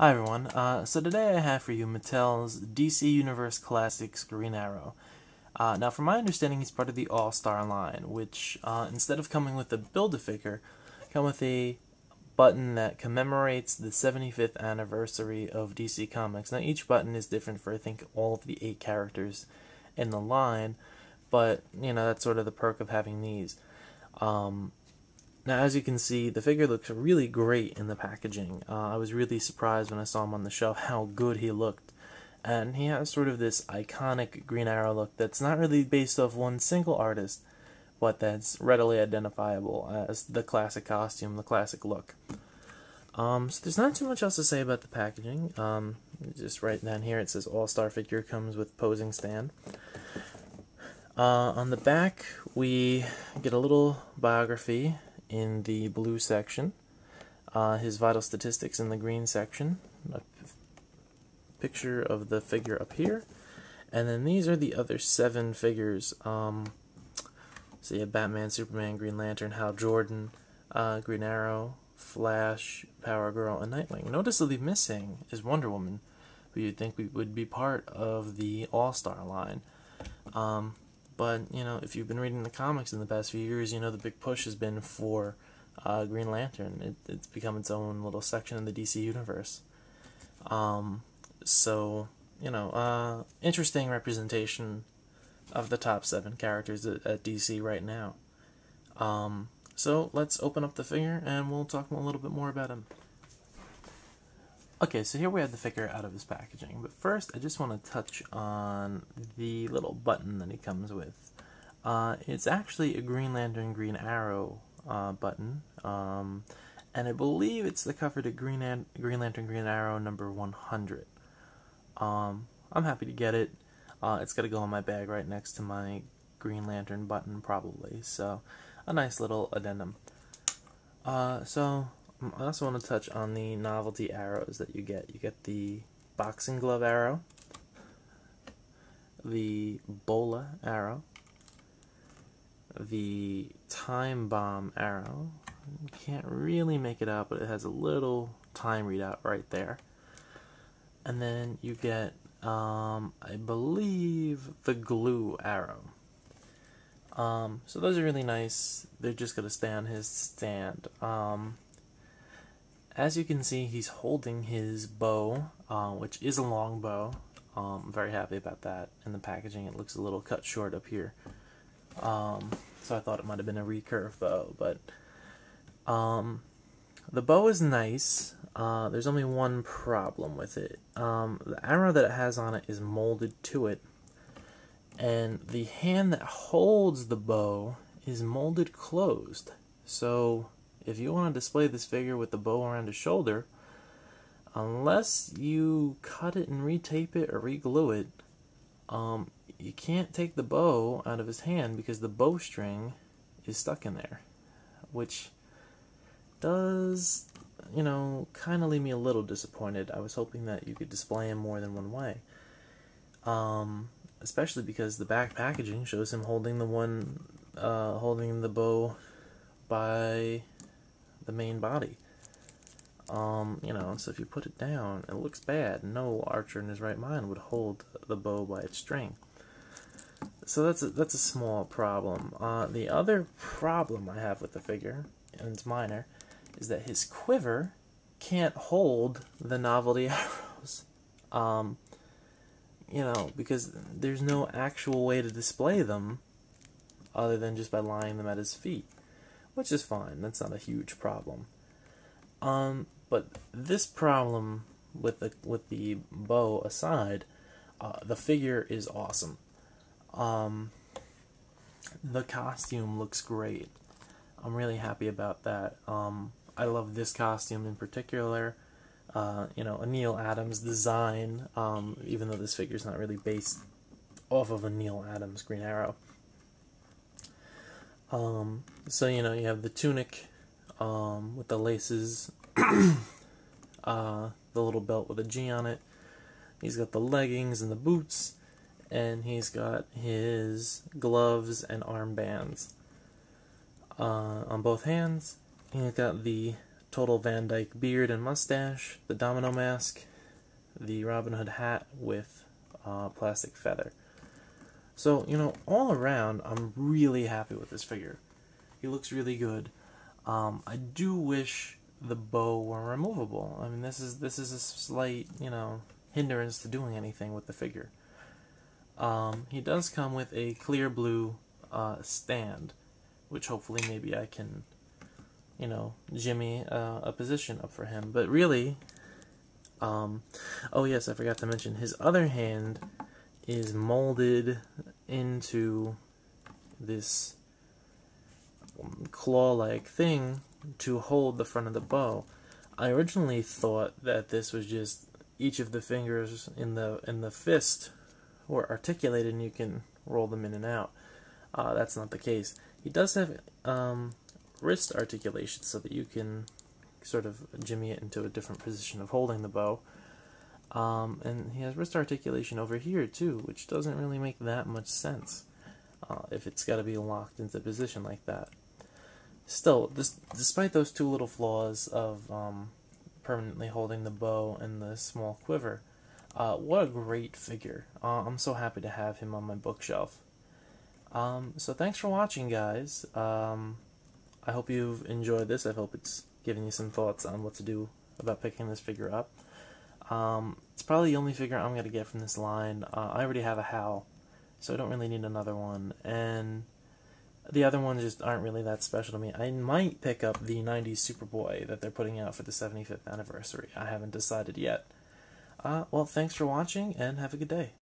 Hi everyone, so today I have for you Mattel's DC Universe Classics Green Arrow. Now from my understanding he's part of the All-Star line, which instead of coming with a Build-A-Figure, come with a button that commemorates the 75th anniversary of DC Comics. Now each button is different for I think all of the 8 characters in the line, but you know that's sort of the perk of having these. Now, as you can see, the figure looks really great in the packaging. I was really surprised when I saw him on the shelf how good he looked. And he has sort of this iconic Green Arrow look that's not really based off one single artist, but that's readily identifiable as the classic costume, the classic look. So there's not too much else to say about the packaging. Just right down here it says All-Star figure comes with posing stand. On the back we get a little biography in the blue section, his vital statistics in the green section, a picture of the figure up here, and then these are the other 7 figures. So you have Batman, Superman, Green Lantern, Hal Jordan, Green Arrow, Flash, Power Girl, and Nightwing. Noticeably missing is Wonder Woman, who you'd think would be part of the All-Star line. But, you know, if you've been reading the comics in the past few years, you know the big push has been for Green Lantern. It's become its own little section in the DC Universe. So, you know, interesting representation of the top 7 characters at DC right now. So, let's open up the figure and we'll talk a little bit more about him. Okay, so here we have the figure out of his packaging, but first I just want to touch on the little button that he comes with. It's actually a Green Lantern Green Arrow button, and I believe it's the cover to Green Lantern Green Arrow number 100. I'm happy to get it. It's got to go in my bag right next to my Green Lantern button probably, so a nice little addendum. So I also want to touch on the novelty arrows that you get. You get the boxing glove arrow, the bola arrow, the time bomb arrow. You can't really make it out, but it has a little time readout right there. And then you get, I believe, the glue arrow. So those are really nice. They're just going to stay on his stand. As you can see, he's holding his bow, which is a long bow. I'm very happy about that. In the packaging, it looks a little cut short up here. So I thought it might have been a recurve bow, but the bow is nice. There's only one problem with it. The arrow that it has on it is molded to it, and the hand that holds the bow is molded closed. So if you want to display this figure with the bow around his shoulder, unless you cut it and retape it or re-glue it, you can't take the bow out of his hand because the bowstring is stuck in there, which does, you know, kind of leave me a little disappointed. I was hoping that you could display him more than one way, especially because the back packaging shows him holding holding the bow by the main body. You know, so if you put it down, it looks bad. No archer in his right mind would hold the bow by its string. So that's a small problem. The other problem I have with the figure, and it's minor, is that his quiver can't hold the novelty arrows. You know, because there's no actual way to display them other than just by lying them at his feet, which is fine. That's not a huge problem. But this problem with the bow aside, the figure is awesome. The costume looks great. I'm really happy about that. I love this costume in particular. You know, a Neil Adams design, even though this figure's not really based off of a Neil Adams Green Arrow. So, you know, you have the tunic with the laces, the little belt with a G on it. He's got the leggings and the boots, and he's got his gloves and armbands on both hands. He's got the total Van Dyke beard and mustache, the domino mask, the Robin Hood hat with plastic feather. So, you know, all around, I'm really happy with this figure. He looks really good. I do wish the bow were removable. I mean, this is a slight, you know, hindrance to doing anything with the figure. He does come with a clear blue stand, which hopefully maybe I can, you know, jimmy a position up for him. But really, oh yes, I forgot to mention, his other hand is molded into this claw-like thing to hold the front of the bow. I originally thought that this was just each of the fingers in the fist were articulated and you can roll them in and out. That's not the case. He does have wrist articulation so that you can sort of jimmy it into a different position of holding the bow. And he has wrist articulation over here too, which doesn't really make that much sense if it's got to be locked into position like that. Still, despite those two little flaws of permanently holding the bow and the small quiver, what a great figure. I'm so happy to have him on my bookshelf. So thanks for watching, guys. I hope you've enjoyed this. I hope it's given you some thoughts on what to do about picking this figure up. It's probably the only figure I'm going to get from this line. I already have a Hal, so I don't really need another one. And the other ones just aren't really that special to me. I might pick up the 90s Superboy that they're putting out for the 75th anniversary. I haven't decided yet. Well, thanks for watching, and have a good day.